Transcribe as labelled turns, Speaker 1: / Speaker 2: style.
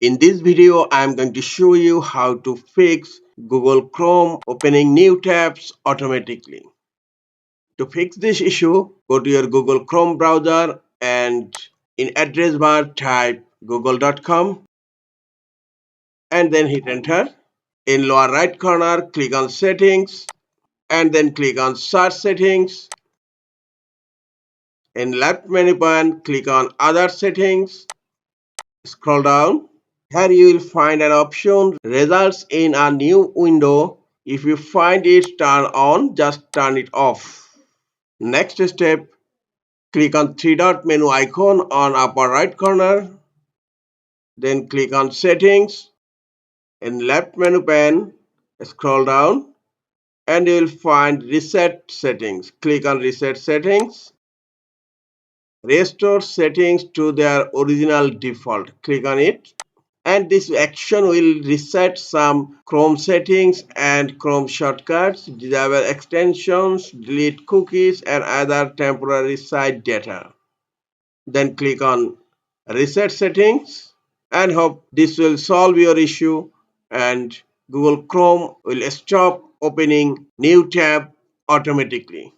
Speaker 1: In this video, I am going to show you how to fix Google Chrome opening new tabs automatically. To fix this issue, go to your Google Chrome browser and in address bar type google.com and then hit enter. In lower right corner, click on settings and then click on search settings. In left menu pane, click on other settings. Scroll down. Here you will find an option results in a new window. If you find it turned on, just turn it off. Next step, click on three dot menu icon on upper right corner. Then click on settings. In left menu pane, scroll down and you will find reset settings. Click on reset settings. Restore settings to their original default. Click on it. And this action will reset some Chrome settings and Chrome shortcuts, disable extensions, delete cookies and other temporary site data. Then click on reset settings and hope this will solve your issue and Google Chrome will stop opening new tab automatically.